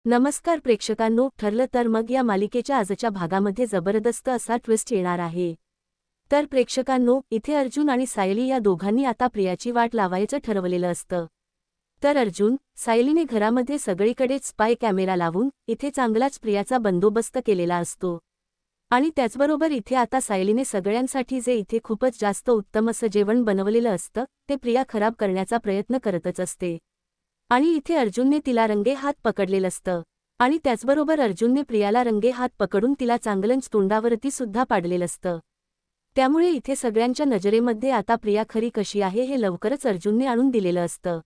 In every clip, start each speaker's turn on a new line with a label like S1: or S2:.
S1: नमस्कार प्रेक्षकांनो, ठरलं तर मग या मालिकेच्या आजच्या भागामध्ये जबरदस्त असा ट्विस्ट येणार आहे। तर प्रेक्षकांनो, इथे अर्जुन आणि सायली या दोघांनी आता प्रियाची वाट लावायचं ठरवलेलं असतं। तर अर्जुन, सायलीने घरामध्ये सगळीकडेच स्पाय कॅमेरा लावून इथे चांगलाच प्रियाचा बंदोबस्त केलेला असतो। आणि त्याचबरोबर इथे आता सायलीने सगळ्यांसाठी जे इथे खूपच जास्त उत्तम असं जेवण बनवलेलं असतं ते प्रिया खराब करण्याचा प्रयत्न करतच असते। आणि इथे अर्जुनने तिला रंगे हात पकडलेलं असतं आणि त्याचबरोबर अर्जुनने प्रियाला रंगे हात पकडून तिला चांगलंच तोंडावरती सुद्धा पाडलेलं असतं। त्यामुळे इथे सगळ्यांच्या नजरेमध्ये आता प्रिया खरी कशी आहे हे लवकरच अर्जुनने आणून दिलेलं असतं।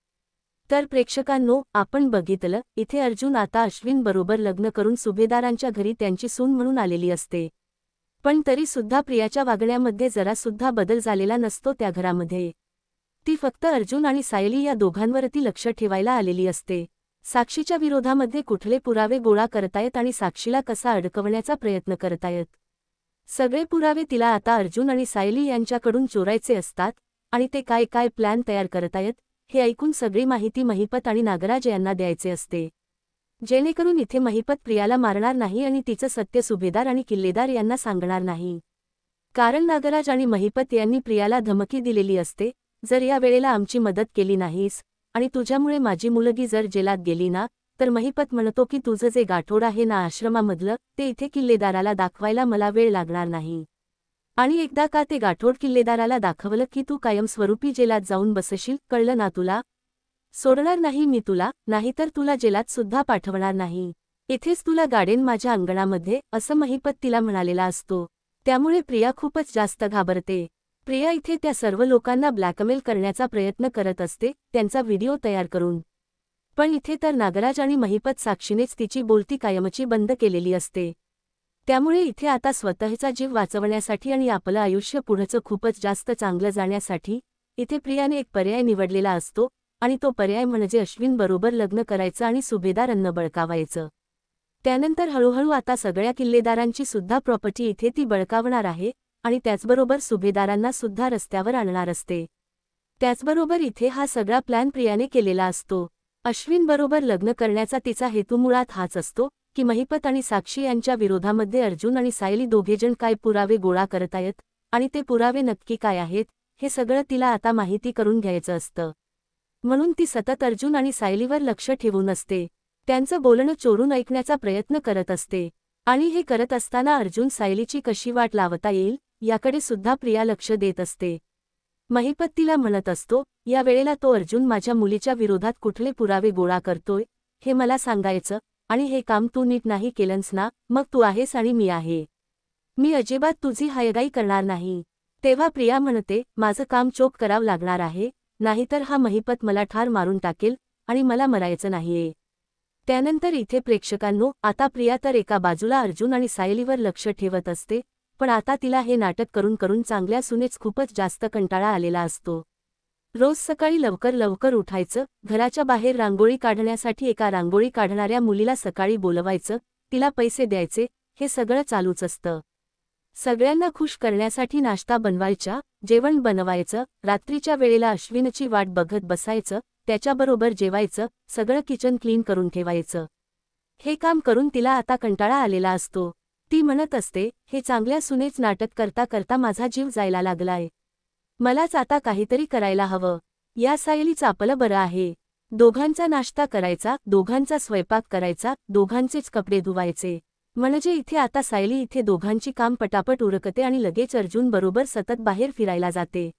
S1: तर प्रेक्षकांनो, आपण बघितलं इथे अर्जुन आता अश्विन बरोबर लग्न करून सुभेदारांच्या घरी त्यांची सून म्हणून आलेली असते। पण तरी सुद्धा प्रियाच्या वागण्यामध्ये जरा सुद्धा बदल झालेला नसतो त्या घरामध्ये। ती फक्त अर्जुन आणि सायली या दोघांवरती लक्ष ठेवायला आलेली असते। साक्षीच्या विरोधामध्ये कुठले पुरावे गोळा करतायत आणि साक्षीला कसा अडकवण्याचा प्रयत्न करतायत। सगळे पुरावे तिला आता अर्जुन आणि सायली यांच्याकडून चोरायचे असतात आणि ते काय काय प्लॅन तयार करतायत हे ऐकून सगळी माहिती महिपत आणि नागराज यांना द्यायचे असते, जेणेकरून इथे महिपत प्रियाला मारणार नाही आणि तिचं सत्य सुभेदार आणि किल्लेदार यांना सांगणार नाही। कारण नागराज आणि महिपत यांनी प्रियाला धमकी दिलेली असते, जर या वेळेला आमची मदत केली नाहीस आणि तुझ्यामुळे माझी मुलगी जर जेलात गेली ना, तर महिपत म्हणतो की तुझं जे गाठोड आहे ना आश्रमामधलं ते इथे किल्लेदाराला दाखवायला मला वेळ लागणार नाही। आणि एकदा का ते गाठोड किल्लेदाराला दाखवलं की तू कायमस्वरूपी जेलात जाऊन बसशील, कळलं ना तुला? सोडणार नाही मी तुला, नाहीतर तुला जेलात सुद्धा पाठवणार नाही। इथेच तुला गाडेन माझ्या अंगणामध्ये, असं महिपत तिला म्हणालेला असतो। त्यामुळे प्रिया खूपच जास्त घाबरते। प्रिया इथे त्या सर्व लोकांना ब्लॅकमेल करण्याचा प्रयत्न करत असते, त्यांचा व्हिडिओ तयार करून। पण इथे तर नागराज आणि महिपत साक्षीनेच तिची बोलती कायमची बंद केलेली असते। त्यामुळे इथे आता स्वतःचा जीव वाचवण्यासाठी आणि आपलं आयुष्य पुढचं खूपच जास्त चांगलं जाण्यासाठी इथे प्रियाने एक पर्याय निवडलेला असतो आणि तो पर्याय म्हणजे अश्विन बरोबर लग्न करायचं आणि सुभेदारांना बळकावायचं। त्यानंतर हळूहळू आता सगळ्या किल्लेदारांची सुद्धा प्रॉपर्टी इथे ती बळकावणार आहे आणि त्याचबरोबर सुभेदारांना सुद्धा रस्त्यावर आणणार असते। त्याचबरोबर इथे हा सगळा प्लॅन प्रियाने केलेला असतो। अश्विन बरोबर लग्न करण्याचा तिचा हेतू मुळात हाच असतो की महिपत आणि साक्षी यांच्या विरोधामध्ये अर्जुन आणि सायली दोघेजण काय पुरावे गोळा करतायत आणि ते पुरावे नक्की काय आहेत हे सगळं तिला आता माहिती करून घ्यायचं असतं। म्हणून ती सतत अर्जुन आणि सायलीवर लक्ष ठेवून असते, त्यांचं बोलणं चोरून ऐकण्याचा प्रयत्न करत असते। आणि हे करत असताना अर्जुन सायलीची कशी वाट लावता येईल याकडे सुद्धा प्रिया लक्ष देत असते। महिपत तिला म्हणत असतो, या वेळेला तो अर्जुन माझ्या मुलीच्या विरोधात कुठले पुरावे गोळा करतोय हे मला सांगायचं आणि हे काम तू नीट नाही केलंस ना, मग तू आहेस आणि मी आहे, मी अजिबात तुझी हयगाई करणार नाही। तेव्हा प्रिया म्हणते, माझं काम चोख करावं लागणार आहे, नाहीतर हा महिपत मला ठार मारून टाकेल आणि मला मरायचं नाहीये। त्यानंतर इथे प्रेक्षकांनो, आता प्रिया तर एका बाजूला अर्जुन आणि सायलीवर लक्ष ठेवत असते, पण आता तिला हे नाटक करून करून चांगल्या सुनेच खूपच जास्त कंटाळा आलेला असतो। रोज सकाळी लवकर लवकर उठायचं, घराच्या बाहेर रांगोळी काढण्यासाठी एका रांगोळी काढणाऱ्या मुलीला सकाळी बोलवायचं, तिला पैसे द्यायचे, हे सगळं चालूच असतं। सगळ्यांना खुश करण्यासाठी नाश्ता बनवायचा, जेवण बनवायचं, रात्रीच्या वेळेला अश्विनची वाट बघत बसायचं, त्याच्याबरोबर जेवायचं, सगळं किचन क्लीन करून ठेवायचं। हे काम करून तिला आता कंटाळा आलेला असतो। ती म्हणत असते, हे चांगल्या सुनेच नाटक करता करता माझा जीव जायला लागलाय, मलाच आता काहीतरी करायला हवं। या सायलीचं आपलं बरं आहे, दोघांचा नाश्ता करायचा, दोघांचा स्वयंपाक करायचा, दोघांचेच कपडे धुवायचे, म्हणजे इथे आता सायली इथे दोघांची काम पटापट उरकते आणि लगेच अर्जुन बरोबर सतत बाहेर फिरायला जाते।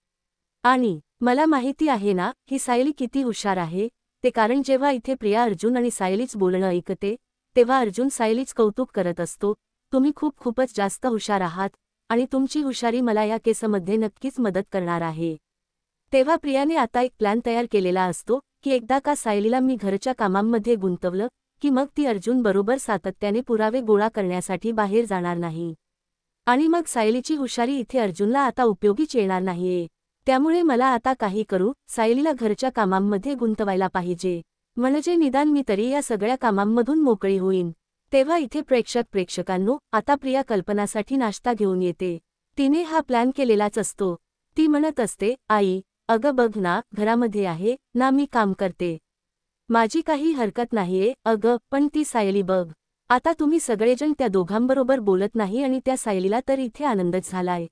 S1: आणि मला माहिती आहे ना ही सायली किती हुशार आहे ते, कारण जेव्हा इथे प्रिया अर्जुन आणि सायलीच बोलणं ऐकते तेव्हा अर्जुन सायलीच कौतुक करत असतो, तुम्ही खूपच जास्त हुशार आहात आणि तुमची हुशारी मला या केसमध्ये नक्कीच मदत करणार आहे। तेव्हा प्रियाने आता एक प्लॅन तयार केलेला असतो की एकदा का सायलीला मी घरच्या कामांमध्ये गुंतवलं की मग ती अर्जुन बरोबर सातत्याने पुरावे गोळा करण्यासाठी बाहेर जाणार नाही आणि मग सायलीची हुशारी इथे अर्जुनला आता उपयोगीच येणार नाहीये। त्यामुळे मला आता काही करू सायलीला घरच्या कामांमध्ये गुंतवायला पाहिजे, म्हणजे निदान मी तरी या सगळ्या कामांमधून मोकळी होईन। तेव्हा इथे प्रेक्षकांनो, आता प्रिया कल्पनासाठी नाश्ता घेऊन येते। तिने हा प्लॅन केलेलाच असतो। ती म्हणत असते, आई अगं बघ ना, घरामध्ये आहे ना मी काम करते, माझी काही हरकत नाहीये अगं, पण ती सायली बघ. आता तुम्ही सगळेजण त्या दोघांबरोबर बोलत नाही आणि त्या सायलीला तर इथे आनंदच झालाय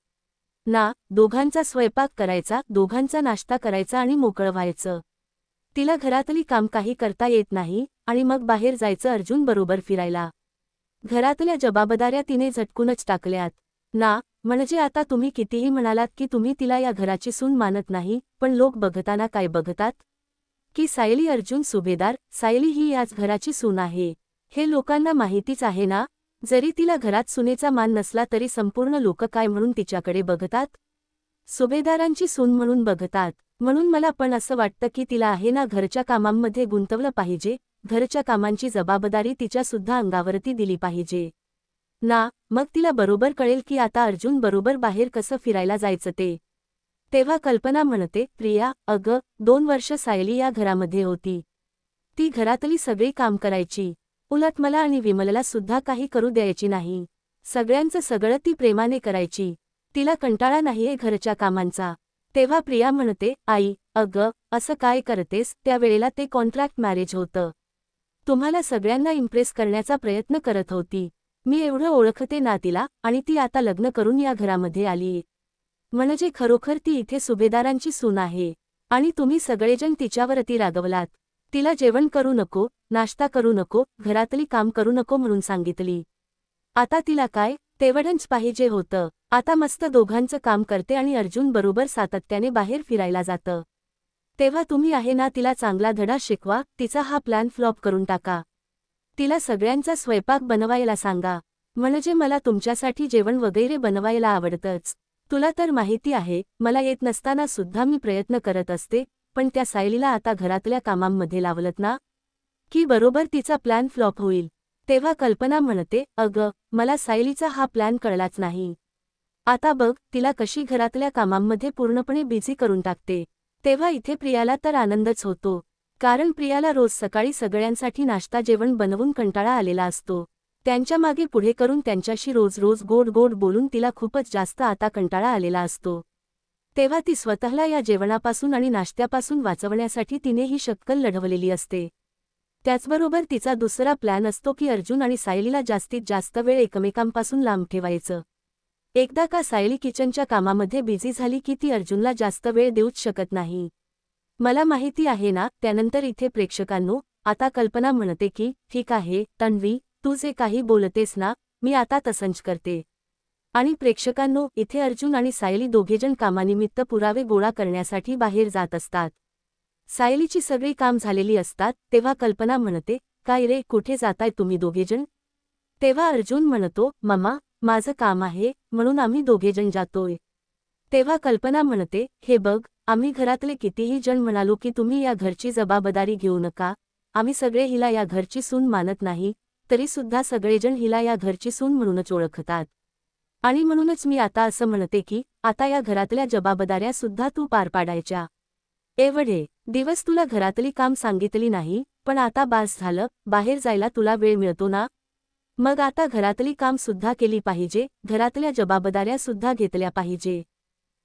S1: ना. दोघांचा स्वयंपाक करायचा, दोघांचा नाश्ता करायचा आणि मोकळं व्हायचं. तिला घरातली काम काही करता येत नाही आणि मग बाहेर जायचं अर्जुन बरोबर फिरायला. घरातल्या जबाबदाऱ्या तिने झटकूनच टाकल्यात ना. म्हणजे आता तुम्ही कितीही म्हणालात की तुम्ही तिला या घराची सून मानत नाही, पण लोक बघताना काय बघतात की सायली अर्जुन सुभेदार, सायली ही याच घराची सून आहे. हे लोकांना माहितीच आहे ना. जरी तिला घरात सुनेचा मान नसला तरी संपूर्ण लोक काय म्हणून तिच्याकडे बघतात? सुभेदारांची सून म्हणून बघतात. म्हणून मला पण असं वाटतं की तिला आहे ना घरच्या कामांमध्ये गुंतवलं पाहिजे, घरच्या कामांची जबाबदारी तिच्यासुद्धा अंगावरती दिली पाहिजे ना. मग तिला बरोबर कळेल की आता अर्जुन बरोबर बाहेर कसं फिरायला जायचं ते. तेव्हा कल्पना म्हणते, प्रिया अगं, 2 वर्ष सायली या घरामध्ये होती. ती घरातली सगळी काम करायची. उलट मला आणि विमलला सुद्धा काही करू द्यायची नाही. सगळ्यांचं सगळं ती प्रेमाने करायची. तिला कंटाळा नाहीये घरच्या कामांचा. तेव्हा प्रिया म्हणते, आई अगं, असं काय करतेस, त्यावेळेला ते कॉन्ट्रॅक्ट मॅरेज होतं. तुम्हाला सगळ्यांना इम्प्रेस करण्याचा प्रयत्न करत होती. मी एवढं ओळखते ना तिला, आणि ती आता लग्न करून या घरामध्ये आलीये. म्हणजे खरोखर ती इथे सुभेदारांची सून आहे. आणि तुम्ही सगळेजण तिच्यावरती रागवलात. तिला जेवण करू नको, नाश्ता करू नको, घरातली काम करू नको म्हणून सांगितली. आता तिला काय तेवढंच पाहिजे होतं. आता मस्त दोघांचं काम करते आणि अर्जुन बरोबर सातत्याने बाहेर फिरायला जातं. तेव्हा तुम्ही आहे ना तिला चांगला धडा शिकवा, तिचा हा प्लॅन फ्लॉप करून टाका. तिला सगळ्यांचा स्वयंपाक बनवायला सांगा. म्हणजे मला तुमच्यासाठी जेवण वगैरे बनवायला आवडतंच. तुला तर माहिती आहे, मला येत नसताना सुद्धा मी प्रयत्न करत असते, पण त्या सायलीला आता घरातल्या कामांमध्ये लावलत ना, की बरोबर तिचा प्लॅन फ्लॉप होईल. तेव्हा कल्पना म्हणते, अगं, मला सायलीचा हा प्लॅन कळलाच नाही. आता बघ, तिला कशी घरातल्या कामांमध्ये पूर्णपणे बिझी करून टाकते. तेव्हा इथे प्रियाला तर आनंदच होतो. कारण प्रियाला रोज सकाळी सगळ्यांसाठी नाश्ता जेवण बनवून कंटाळा आलेला असतो. त्यांच्या मागे पुढे करून त्यांच्याशी रोज रोज गोड गोड बोलून तिला खूपच जास्त आता कंटाळा आलेला असतो. तेव्हा ती स्वतःला या जेवणापासून आणि नाश्त्यापासून वाचवण्यासाठी तिने ही शक्कल लढवलेली असते. त्याचबरोबर तिचा दुसरा प्लॅन असतो की अर्जुन आणि सायलीला जास्तीत जास्त वेळ एकमेकांपासून लांब ठेवायचं. एकदा का सायली किचनच्या कामामध्ये बिझी झाली की ती अर्जुनला जास्त वेळ देऊच शकत नाही. मला माहिती आहे ना. त्यानंतर इथे प्रेक्षकांनो, आता कल्पना म्हणते की ठीक आहे तन्वी, तू जे काही बोलतेस ना, मी आता तसंच करते. आणि प्रेक्षकांनो, इथे अर्जुन आणि सायली दोघेजण कामानिमित्त पुरावे गोळा करण्यासाठी बाहेर जात असतात. सायलीची सगळी काम झालेली असतात. तेव्हा कल्पना म्हणते, काय रे, कुठे जाताय तुम्ही दोघेजण? तेव्हा अर्जुन म्हणतो, मम्मा, माझं काम आहे म्हणून आम्ही दोघेजण जातोय. तेव्हा कल्पना म्हणते, हे बघ, आम्ही घरातले कितीही जण म्हणालो की तुम्ही या घरची जबाबदारी घेऊ नका, आम्ही सगळे हिला या घरची सून मानत नाही, तरी सुद्धा सगळेजण हिला या घरची सून म्हणूनच ओळखतात. आणि म्हणूनच मी आता असं म्हणते की आता या घरातल्या जबाबदाऱ्या सुद्धा तू पार पाडायच्या. एवढे दिवस तुला घरातली काम सांगितली नाही, पण आता बास झालं. बाहेर जायला तुला वेळ मिळतो ना, मग आता घरातली काम सुद्धा केली पाहिजे, घरातल्या जबाबदाऱ्या सुद्धा घेतल्या पाहिजे.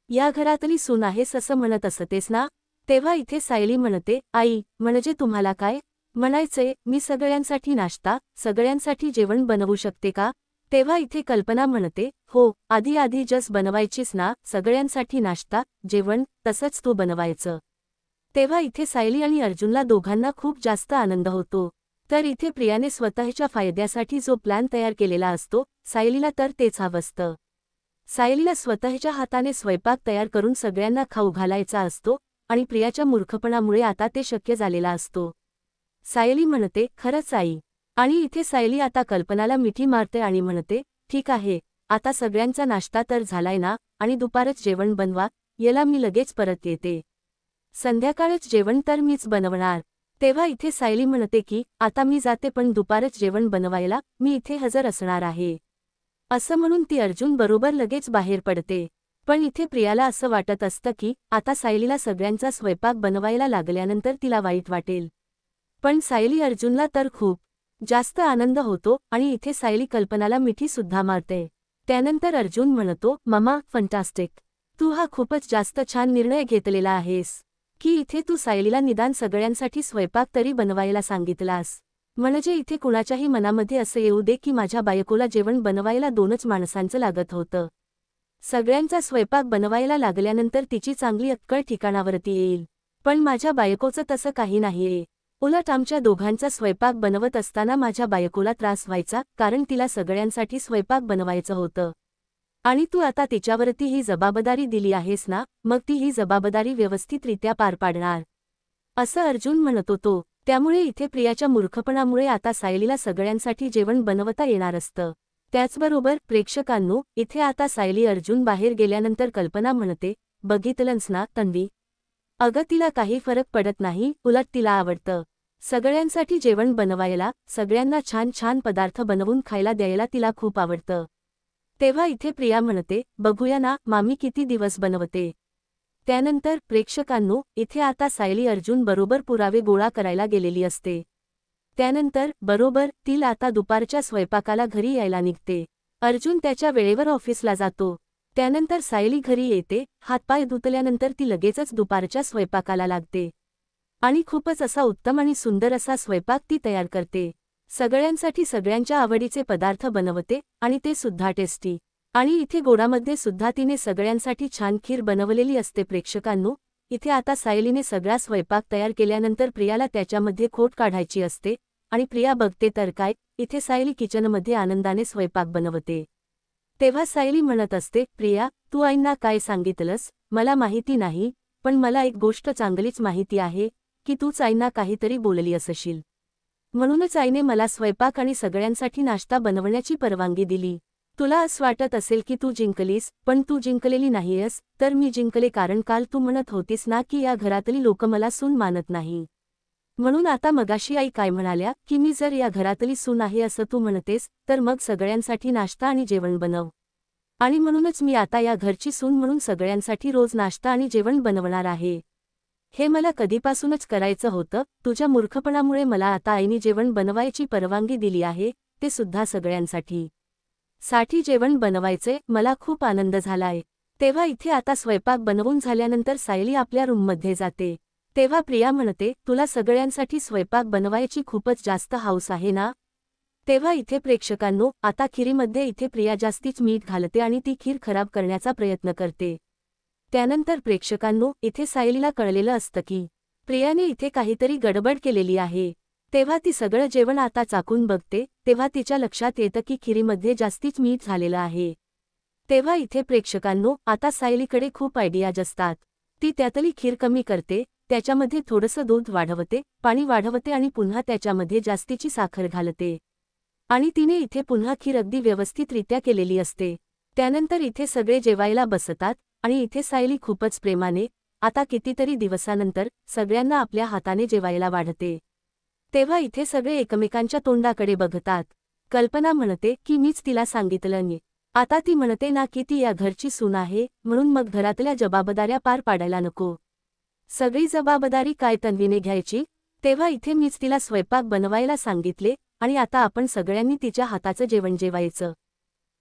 S1: या घरातली सून आहेस असं म्हणत असतेस ना. तेव्हा इथे सायली म्हणते, आई, म्हणजे तुम्हाला काय म्हणायचंय, मी सगळ्यांसाठी नाश्ता, सगळ्यांसाठी जेवण बनवू शकते का? तेव्हा इथे कल्पना म्हणते, हो, आधी जस बनवायचीस ना, सगळ्यांसाठी नाश्ता, जेवण, तसंच तू बनवायचं. तेव्हा इथे सायली आणि अर्जुनला दोघांना खूप जास्त आनंद होतो. तर इथे प्रियाने स्वतःच्या फायद्यासाठी जो प्लॅन तयार केलेला असतो, सायलीला तर तेच हवं असतं. सायलीला स्वतःच्या हाताने स्वयंपाक तयार करून सगळ्यांना खाऊ घालायचा असतो आणि प्रियाच्या मूर्खपणामुळे आता ते शक्य झालेला असतो. सायली म्हणते, खरंच आई. आणि इथे सायली आता कल्पनाला मिठी मारते आणि म्हणते, ठीक आहे, आता सगळ्यांचा नाश्ता तर झालाय ना, आणि दुपारच जेवण बनवा, याला मी लगेच परत येते. संध्याकाळच जेवण तर मीच बनवणार. तेव्हा इथे सायली म्हणते की आता मी जाते, पण दुपारच जेवण बनवायला मी इथे हजर असणार आहे. असं म्हणून ती अर्जुन बरोबर लगेच बाहेर पडते. पण इथे प्रियाला असं वाटत असतं की आता सायलीला सगळ्यांचा स्वयंपाक बनवायला लागल्यानंतर तिला वाईट वाटेल. पण सायली अर्जुनला तर खूप जास्त आनंद होतो आणि इथे सायली कल्पनाला मिठी सुद्धा मारते. त्यानंतर अर्जुन म्हणतो, मम्मा, फंटास्टिक, तू हा खूपच जास्त छान निर्णय घेतलेला आहेस. की इथे तू सायलीला निदान सगळ्यांसाठी स्वयंपाक तरी बनवायला सांगितलास, म्हणजे इथे कुणाच्याही मनामध्ये असं येऊ दे की माझ्या बायकोला जेवण बनवायला 2च माणसांचं लागत होतं. सगळ्यांचा स्वयंपाक बनवायला लागल्यानंतर तिची चांगली अक्कल ठिकाणावरती येईल. पण माझ्या बायकोचं तसं काही नाहीये. उलट आमच्या दोघांचा स्वयंपाक बनवत असताना माझ्या बायकोला त्रास व्हायचा, कारण तिला सगळ्यांसाठी स्वयंपाक बनवायचं होतं. आणि तू आता तिच्यावरती ही जबाबदारी दिली आहेस ना, मग ती ही जबाबदारी व्यवस्थितरित्या पार पाडणार, असं अर्जुन म्हणत होतो. त्यामुळे इथे प्रियाच्या मूर्खपणामुळे आता सायलीला सगळ्यांसाठी जेवण बनवता येणार असतं. त्याचबरोबर प्रेक्षकांनो, इथे आता सायली अर्जुन बाहेर गेल्यानंतर कल्पना म्हणते, बघितलंस ना तन्वी, अगं तिला काही फरक पडत नाही, उलट तिला आवडतं सगळ्यांसाठी जेवण बनवायला, सगळ्यांना छान छान पदार्थ बनवून खायला द्यायला तिला खूप आवडतं. तेव्हा इथे प्रिया म्हणते, बघूया ना मामी किती दिवस बनवते. त्यानंतर प्रेक्षकांनो, इथे आता सायली अर्जुन बरोबर पुरावे गोळा करायला गेलेली असते. त्यानंतर बरोबर ती आता दुपारच्या स्वयंपाकाला घरी यायला निघते. अर्जुन त्याच्या वेळेवर ऑफिसला जातो. त्यानंतर सायली घरी येते. हातपाय धुतल्यानंतर ती लगेचच दुपारच्या स्वयंपाकाला लागते आणि खूपच असा उत्तम आणि सुंदर असा स्वयंपाक ती तयार करते. सगळ्यांसाठी सगळ्यांच्या आवडीचे पदार्थ बनवते आणि ते सुद्धा टेस्टी. आणि इथे गोडामध्ये सुद्धा तिने सगळ्यांसाठी छान खीर बनवलेली असते. प्रेक्षकांनो, इथे आता सायलीने सगळा स्वयंपाक तयार केल्यानंतर प्रियाला त्याच्यामध्ये खोट काढायची असते आणि प्रिया बघते तर काय, इथे सायली किचनमध्ये आनंदाने स्वयंपाक बनवते. तेव्हा सायली म्हणत असते, प्रिया, तू आईंना काय सांगितलंस मला माहिती नाही, पण मला एक गोष्ट चांगलीच माहिती आहे की तूच आईंना काहीतरी बोलली असशील. म्हणूनच आईने मला स्वयंपाक आणि सगळ्यांसाठी नाश्ता बनवण्याची परवानगी दिली. तुला असं वाटत असेल की तू जिंकलीस, पण तू जिंकलेली नाहीयस, तर मी जिंकले, कारण काल तू म्हणत होतीस ना की या घरातली लोक मला सून मानत नाही. म्हणून आता मगाशी आई काय म्हणाल्या की मी जर या घरातली सून आहे असं तू म्हणतेस, तर मग सगळ्यांसाठी नाश्ता आणि जेवण बनव. आणि म्हणूनच मी आता या घरची सून म्हणून सगळ्यांसाठी रोज नाश्ता आणि जेवण बनवणार आहे. हे मला कधीपासूनच करायचं होतं. तुझ्या मूर्खपणामुळे मला आता आईने जेवण बनवायची परवानगी दिली आहे, ते सुद्धा सगळ्यांसाठी जेवण बनवायचे. मला खूप आनंद झालाय. तेव्हा इथे आता स्वयंपाक बनवून झाल्यानंतर सायली आपल्या रूममध्ये जाते. तेव्हा प्रिया म्हणते, तुला सगळ्यांसाठी स्वयंपाक बनवायची खूपच जास्त हौस आहे ना. तेव्हा इथे प्रेक्षकांनो, आता खिरीमध्ये इथे प्रिया जास्तीच मीठ घालते आणि ती खीर खराब करण्याचा प्रयत्न करते. त्यानंतर प्रेक्षकांनो, इथे सायलीला कळलेलं असतं की प्रियाने इथे काहीतरी गडबड केलेली आहे. तेव्हा ती सगळं जेवण आता चाखून बघते. तेव्हा तिच्या लक्षात येतं की खिरीमध्ये जास्तीच मीठ झालेलं आहे. तेव्हा इथे प्रेक्षकांनो, आता सायलीकडे खूप आयडियाज असतात. ती त्यातली खीर कमी करते, त्याच्यामध्ये थोडंसं दूध वाढवते, पाणी वाढवते आणि पुन्हा त्याच्यामध्ये जास्तीची साखर घालते. आणि तिने इथे पुन्हा खीर अगदी व्यवस्थितरित्या केलेली असते. त्यानंतर इथे सगळे जेवायला बसतात आणि इथे सायली खूपच प्रेमाने आता कितीतरी दिवसानंतर सगळ्यांना आपल्या हाताने जेवायला वाढते. तेव्हा इथे सगळे एकमेकांच्या तोंडाकडे बघतात. कल्पना म्हणते की मीच तिला सांगितलं नाही. आता ती म्हणते ना की ती या घरची सून आहे, म्हणून मग घरातल्या जबाबदाऱ्या पार पाडायला नको. सगळी जबाबदारी काय तन्वीने घ्यायची. तेव्हा इथे मीच तिला स्वयंपाक बनवायला सांगितले आणि आता आपण सगळ्यांनी तिच्या हाताचं जेवण जेवायचं.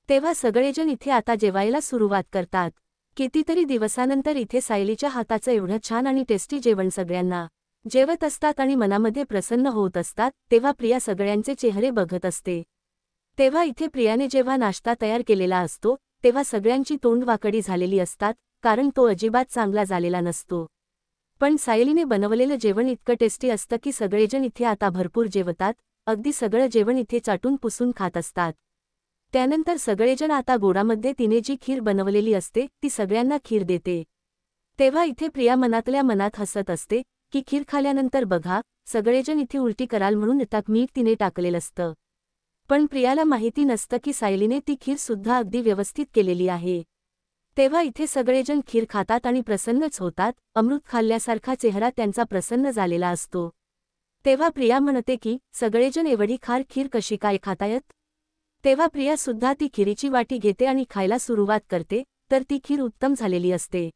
S1: तेव्हा सगळेजण इथे आता जेवायला सुरुवात करतात. कितीतरी दिवसानंतर इथे सायलीच्या हाताचं एवढं छान आणि टेस्टी जेवण सगळ्यांना जेवत असतात आणि मनामध्ये प्रसन्न होत असतात. तेव्हा प्रिया सगळ्यांचे चेहरे बघत असते. तेव्हा इथे प्रियाने जेव्हा नाश्ता तयार केलेला असतो, तेव्हा सगळ्यांची तोंड वाकडी झालेली असतात, कारण तो अजिबात चांगला झालेला नसतो. पण सायलीने बनवलेलं जेवण इतकं टेस्टी असतं की सगळेजण इथे आता भरपूर जेवतात. अगदी सगळं जेवण इथे चाटून पुसून खात असतात. त्यानंतर सगळेजण आता गोडामध्ये तिने जी खीर बनवलेली असते ती सगळ्यांना खीर देते. तेव्हा इथे प्रिया मनातल्या मनात हसत असते की खीर खाल्यानंतर बघा, सगळेजण इथे उलटी कराल म्हणून ताक मीठ तिने टाकलेलं असतं. पण प्रियाला माहिती नसतं की सायलीने ती खीर सुद्धा अगदी व्यवस्थित केलेली आहे. तेव्हा इथे सगळेजण खीर खातात आणि प्रसन्नच होतात. अमृत खाल्ल्यासारखा चेहरा त्यांचा प्रसन्न झालेला असतो. तेव्हा प्रिया म्हणते की सगळेजण एवढी खार खीर कशी काय खातायत. तेव्हा प्रिया सुद्धा ती खिरीची वाटी घेते आणि खायला सुरुवात करते, तर ती खीर उत्तम झालेली असते.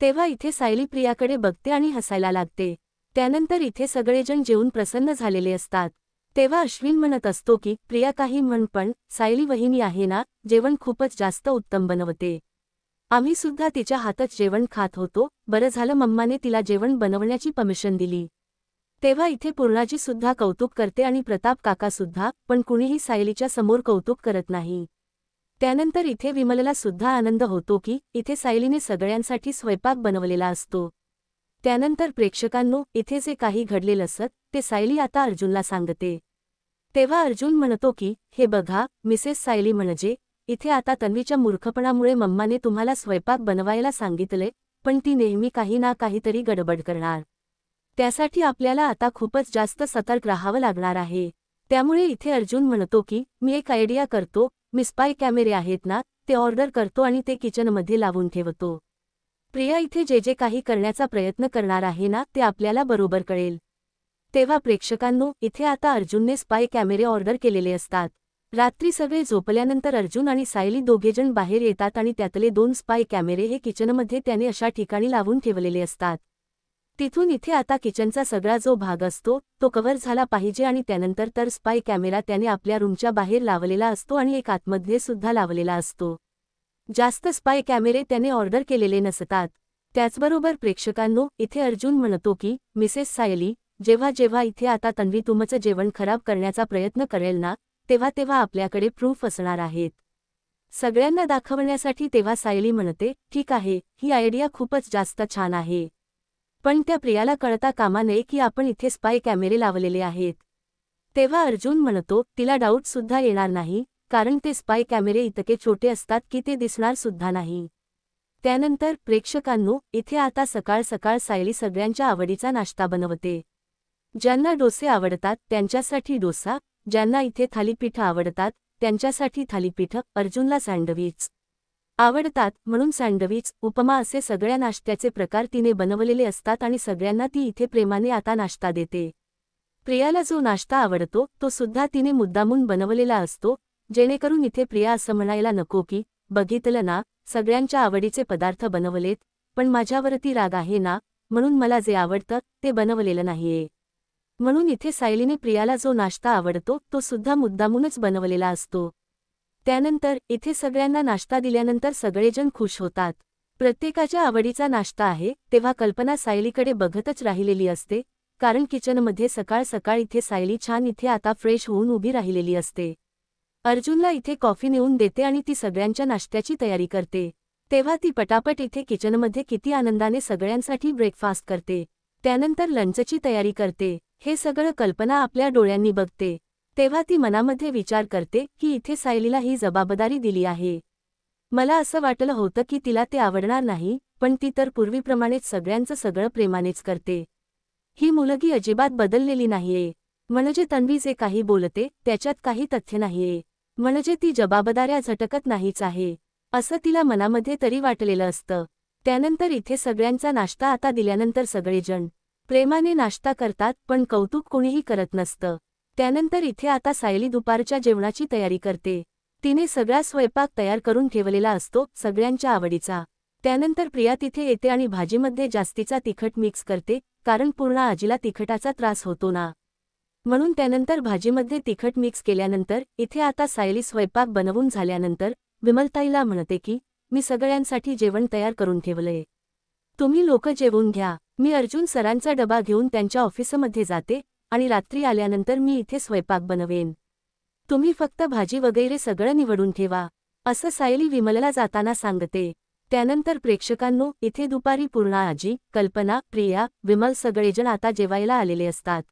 S1: तेव्हा इथे सायली प्रियाकडे बघते आणि हसायला लागते. त्यानंतर इथे सगळेजण जेवून प्रसन्न झालेले असतात. तेव्हा अश्विन म्हणत असतो की प्रिया काही म्हण, पण सायली वहिनी आहे ना, जेवण खूपच जास्त उत्तम बनवते. आम्ही सुद्धा तिच्या हातच जेवण खात होतो. बरं झालं मम्माने तिला जेवण बनवण्याची परमिशन दिली. तेव्हा इथे पूर्णाजी सुद्धा कौतुक करते आणि प्रताप काका सुद्धा, पण कुणीही सायलीच्या समोर कौतुक करत नाही. त्यानंतर इथे विमलला सुद्धा आनंद होतो की इथे सायलीने सगळ्यांसाठी स्वयंपाक बनवलेला असतो. त्यानंतर प्रेक्षकांनो, इथे जे काही घडलेलं असत ते सायली आता अर्जुनला सांगते. तेव्हा अर्जुन म्हणतो की हे बघा मिसेस सायली, म्हणजे इथे आता तन्वीच्या मूर्खपणामुळे मम्माने तुम्हाला स्वयंपाक बनवायला सांगितले, पण ती नेहमी काही ना काहीतरी गडबड करणार. त्यासाठी आपल्याला आता खूपच जास्त सतर्क राहावं लागणार आहे. त्यामुळे इथे अर्जुन म्हणतो की मी एक आयडिया करतो, मी स्पाय कॅमेरे आहेत ना ते ऑर्डर करतो आणि ते किचनमध्ये लावून ठेवतो. प्रिया इथे जे जे काही करण्याचा प्रयत्न करणार आहे ना ते आपल्याला बरोबर कळेल. तेव्हा प्रेक्षकांनो, इथे आता अर्जुनने स्पाय कॅमेरे ऑर्डर केलेले असतात. रात्री सगळे झोपल्यानंतर अर्जुन आणि सायली दोघेजण बाहेर येतात आणि त्यातले 2 स्पाय कॅमेरे हे किचनमध्ये त्याने अशा ठिकाणी लावून ठेवलेले असतात. तिथून इथे आता किचनचा सगळा जो भाग असतो तो कव्हर झाला पाहिजे आणि त्यानंतर तर स्पाय कॅमेरा त्याने आपल्या रूमच्या बाहेर लावलेला असतो आणि एक आतमध्ये सुद्धा लावलेला असतो. जास्त स्पाय कॅमेरे त्याने ऑर्डर केलेले नसतात. त्याचबरोबर प्रेक्षकांनो, इथे अर्जुन म्हणतो की मिसेस सायली, जेव्हा जेव्हा इथे आता तन्वी तुमचं जेवण खराब करण्याचा प्रयत्न करेल ना तेव्हा तेव्हा आपल्याकडे प्रूफ असणार आहेत सगळ्यांना दाखवण्यासाठी. तेव्हा सायली म्हणते ठीक आहे, ही आयडिया खूपच जास्त छान आहे, पण त्या प्रियाला कळता कामा नये की आपण इथे स्पाय कॅमेरे लावलेले आहेत. तेव्हा अर्जुन म्हणतो तिला डाऊट सुद्धा येणार नाही, कारण ते स्पाय कॅमेरे इतके छोटे असतात की ते दिसणार सुद्धा नाही. त्यानंतर प्रेक्षकांनो, इथे आता सकाळ सकाळ सायली सगळ्यांच्या आवडीचा नाश्ता बनवते. ज्यांना डोसे आवडतात त्यांच्यासाठी डोसा, ज्यांना इथे थालीपीठ आवडतात त्यांच्यासाठी थालीपीठ, अर्जुनला सँडविच आवडतात म्हणून सँडविच, उपमा असे सगळ्या नाश्त्याचे प्रकार तिने बनवलेले असतात आणि सगळ्यांना ती इथे प्रेमाने आता नाश्ता देते. प्रियाला जो नाश्ता आवडतो तो सुद्धा तिने मुद्दामून बनवलेला असतो, जेणेकरून इथे प्रिया असं म्हणायला नको की बघितलं ना, सगळ्यांच्या आवडीचे पदार्थ बनवलेत, पण माझ्यावरती राग आहे ना, म्हणून मला जे आवडतं ते बनवलेलं नाहीये. म्हणून इथे सायलीने प्रियाला जो नाश्ता आवडतो तो सुद्धा मुद्दामूनच बनवलेला असतो. त्यानंतर इथे सगळ्यांना नाश्ता दिल्यानंतर सगळेजण खुश होतात. प्रत्येकाच्या आवडीचा नाश्ता आहे. तेव्हा कल्पना सायलीकडे बघतच राहिलेली असते, कारण किचनमध्ये सकाळ सकाळ इथे सायली छान इथे आता फ्रेश होऊन उभी राहिलेली असते. अर्जुनला इथे कॉफी नेऊन देते आणि ती सगळ्यांच्या नाश्त्याची तयारी करते. तेव्हा ती पटापट इथे किचनमध्ये किती आनंदाने सगळ्यांसाठी ब्रेकफास्ट करते. त्यानंतर लंचची तयारी करते. हे सगळं कल्पना आपल्या डोळ्यांनी बघते. तेव्हा ती मनामध्ये विचार करते की इथे सायलीला ही जबाबदारी दिली आहे. मला असं वाटलं होतं की तिला ते आवडणार नाही, पण ती तर पूर्वीप्रमाणेच सगळ्यांचं सगळं प्रेमानेच करते. ही मुलगी अजिबात बदललेली नाहीये. म्हणजे तन्वी जे काही बोलते त्याच्यात काही तथ्य नाहीये. म्हणजे ती जबाबदाऱ्या झटकत नाहीच आहे, असं तिला मनामध्ये तरी वाटलेलं असतं. त्यानंतर इथे सगळ्यांचा नाश्ता आता दिल्यानंतर सगळेजण प्रेमाने नाश्ता करतात, पण कौतुक कोणीही करत नसतं. त्यानंतर इथे आता सायली दुपारच्या जेवणाची तयारी करते. तिने सगळा स्वयंपाक तयार करून ठेवलेला असतो, सगळ्यांच्या आवडीचा. त्यानंतर प्रिया तिथे येते आणि भाजीमध्ये जास्तीचा तिखट मिक्स करते, कारण पूर्ण आजीला तिखटाचा त्रास होतो ना, म्हणून. त्यानंतर भाजीमध्ये तिखट मिक्स केल्यानंतर इथे आता सायली स्वयंपाक बनवून झाल्यानंतर विमलताईला म्हणते की मी सगळ्यांसाठी जेवण तयार करून ठेवलंय, तुम्ही लोक जेवून घ्या. मी अर्जुन सरांचा डबा घेऊन त्यांच्या ऑफिसमध्ये जाते आणि रात्री आल्यानंतर मी इथे स्वयंपाक बनवेन. तुम्ही फक्त भाजी वगैरे सगळं निवडून ठेवा, असं सायली विमलला जाताना सांगते. त्यानंतर प्रेक्षकांनो, इथे दुपारी पूर्णा आजी, कल्पना, प्रिया, विमल सगळेजण आता जेवायला आलेले असतात.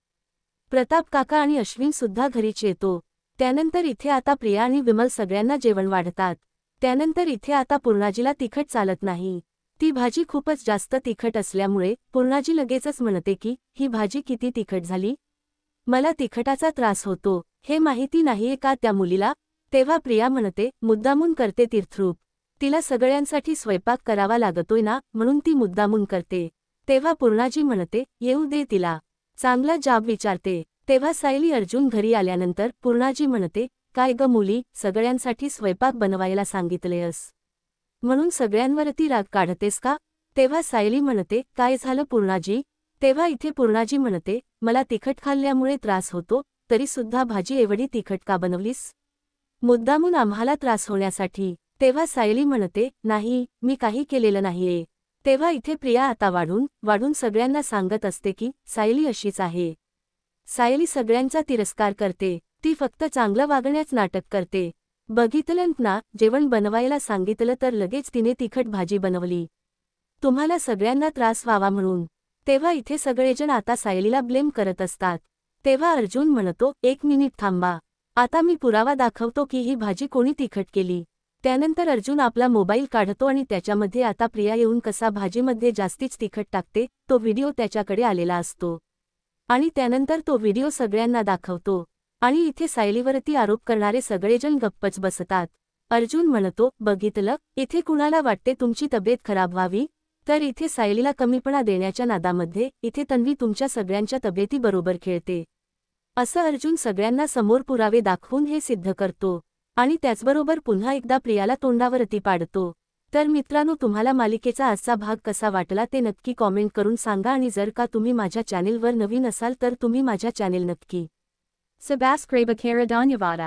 S1: प्रताप काका आणि अश्विन सुद्धा घरीच येतो. त्यानंतर इथे आता प्रिया आणि विमल सगळ्यांना जेवण वाढतात. त्यानंतर इथे आता पूर्णाजीला तिखट चालत नाही. ती भाजी खूपच जास्त तिखट असल्यामुळे पूर्णाजी लगेचच म्हणते की ही भाजी किती तिखट झाली, मला तिखटाचा त्रास होतो, हे माहिती नाहीये का त्या मुलीला. तेव्हा प्रिया म्हणते मुद्दामून करते तीर्थरूप, तिला सगळ्यांसाठी स्वयंपाक करावा लागतोय ना, म्हणून ती मुद्दामून करते. तेव्हा पूर्णाजी म्हणते येऊ दे तिला, चांगला जाब विचारते. तेव्हा सायली अर्जुन घरी आल्यानंतर पूर्णाजी म्हणते काय ग मुली, सगळ्यांसाठी स्वयंपाक बनवायला सांगितलेस म्हणून सगळ्यांवरती राग काढतेस का. तेव्हा सायली म्हणते काय झालं पूर्णाजी. तेव्हा इथे पूर्णाजी म्हणते मला तिखट खाल्ल्यामुळे त्रास होतो, तरी सुद्धा भाजी एवढी तिखट का बनवलीस, मुद्दामून आम्हाला त्रास होण्यासाठी. तेव्हा सायली म्हणते, नाही, मी काही केलेलं नाहीये. तेव्हा इथे प्रिया आता वाढून सगळ्यांना सांगत असते की सायली अशीच आहे. सायली सगळ्यांचा तिरस्कार करते. ती फक्त चांगलं वागण्याचं नाटक करते. बघितलं ना, जेवण बनवायला सांगितलं तर लगेच तिने तिखट भाजी बनवली. तुम्हाला सगळ्यांना त्रास व्हावा म्हणून. तेव्हा इथे सगळेजण आता सायलीला ब्लेम करत असतात. तेव्हा अर्जुन म्हणतो, एक मिनिट थांबा. आता मी पुरावा दाखवतो की ही भाजी कोणी तिखट केली. त्यानंतर अर्जुन आपला मोबाईल काढतो आणि त्याच्यामध्ये आता प्रिया येऊन कसा भाजीमध्ये जास्तीच तिखट टाकते तो व्हिडिओ त्याच्याकडे आलेला असतो. आणि त्यानंतर तो व्हिडिओ सगळ्यांना दाखवतो. आणि इथे सायलीवरती आरोप करणारे सगळेजण गप्पच बसतात. अर्जुन म्हणतो, बघितलं, इथे कुणाला वाटते तुमची तब्येत खराब व्हावी, तर इथे सायलीला कमीपणा देण्याच्या नादामध्ये इथे तन्वी तुमच्या सगळ्यांच्या तब्येती बरोबर खेळते. असं अर्जुन सगळ्यांना समोर पुरावे दाखवून हे सिद्ध करतो. आणि त्याचबरोबर पुन्हा एकदा प्रियाला तोंडावरती पाडतो. तर मित्रांनो, तुम्हाला मालिकेचा आजचा भाग कसा वाटला ते नक्की कॉमेंट करून सांगा. आणि जर का तुम्ही माझ्या चॅनेलवर नवीन असाल तर तुम्ही माझ्या चॅनेल नक्की सबस्क्राइब करा. धन्यवाद.